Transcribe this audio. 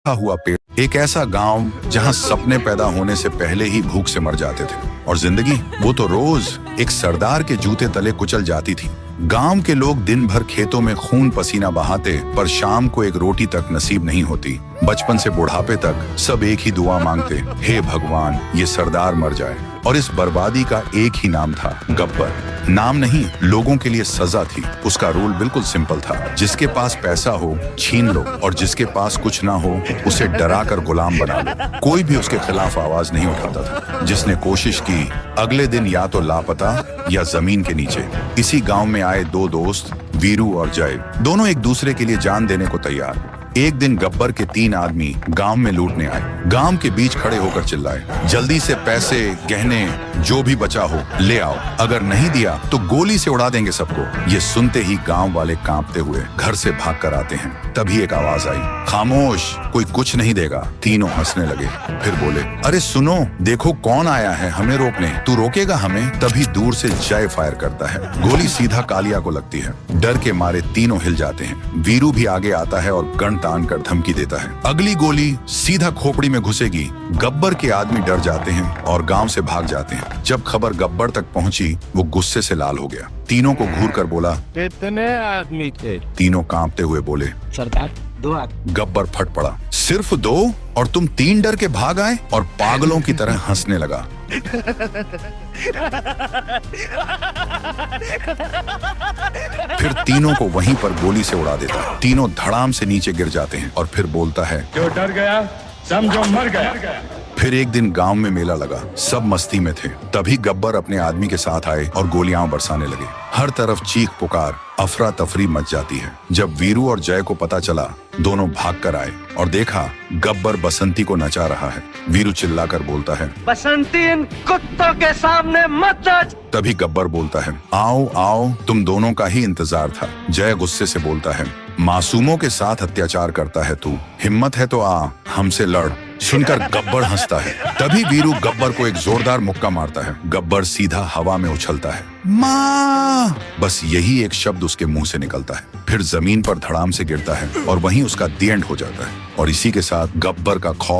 हुआ पेड़, एक ऐसा गांव जहां सपने पैदा होने से पहले ही भूख से मर जाते थे और जिंदगी वो तो रोज एक सरदार के जूते तले कुचल जाती थी। गांव के लोग दिन भर खेतों में खून पसीना बहाते, पर शाम को एक रोटी तक नसीब नहीं होती। बचपन से बुढ़ापे तक सब एक ही दुआ मांगते, हे भगवान ये सरदार मर जाए। और इस बर्बादी का एक ही नाम था, गब्बर। नाम नहीं, लोगों के लिए सजा थी। उसका रूल बिल्कुल सिंपल था, जिसके पास पैसा हो छीन लो और जिसके पास कुछ ना हो उसे डरा कर गुलाम बना लो। कोई भी उसके खिलाफ आवाज नहीं उठाता था। जिसने कोशिश की अगले दिन या तो लापता या जमीन के नीचे। इसी गांव में आए दो दोस्त, वीरू और जय, दोनों एक दूसरे के लिए जान देने को तैयार। एक दिन गब्बर के 3 आदमी गांव में लूटने आए। गांव के बीच खड़े होकर चिल्लाए, जल्दी से पैसे गहने जो भी बचा हो ले आओ, अगर नहीं दिया तो गोली से उड़ा देंगे सबको। ये सुनते ही गांव वाले कांपते हुए घर से भाग कर आते हैं। तभी एक आवाज आई, खामोश, कोई कुछ नहीं देगा। तीनों हंसने लगे, फिर बोले, अरे सुनो, देखो कौन आया है हमें रोकने, तू रोकेगा हमें? तभी दूर से जय फायर करता है। गोली सीधा कालिया को लगती है। डर के मारे तीनों हिल जाते हैं। वीरू भी आगे आता है और गन तान कर धमकी देता है, अगली गोली सीधा खोपड़ी में घुसेगी। गब्बर के आदमी डर जाते हैं और गांव से भाग जाते हैं। जब खबर गब्बर तक पहुंची, वो गुस्से से लाल हो गया। तीनों को घूर कर बोला, कितने आदमी थे? तीनों कांपते हुए बोले, सरदार 2 आदमी। गब्बर फट पड़ा, सिर्फ 2 और तुम 3 डर के भाग आए? और पागलों की तरह हंसने लगा। फिर तीनों को वहीं पर गोली से उड़ा देता है। तीनों धड़ाम से नीचे गिर जाते हैं और फिर बोलता है, जो डर गया समझो मर गया। फिर एक दिन गांव में मेला लगा, सब मस्ती में थे। तभी गब्बर अपने आदमी के साथ आए और गोलियां बरसाने लगे। हर तरफ चीख पुकार, अफरा तफरी मच जाती है। जब वीरू और जय को पता चला, दोनों भाग कर आए और देखा गब्बर बसंती को नचा रहा है। वीरू चिल्लाकर बोलता है, बसंती इन कुत्तों के सामने मत नाच। तभी गब्बर बोलता है, आओ आओ, तुम दोनों का ही इंतजार था। जय गुस्से से बोलता है, मासूमों के साथ अत्याचार करता है तू, हिम्मत है तो आ हमसे लड़। सुनकर गब्बर हंसता है। तभी वीरू गब्बर को एक जोरदार मुक्का मारता है। गब्बर सीधा हवा में उछलता है, माँ! बस यही एक शब्द उसके मुंह से निकलता है। फिर जमीन पर धड़ाम से गिरता है और वहीं उसका दी एंड हो जाता है। और इसी के साथ गब्बर का खौफ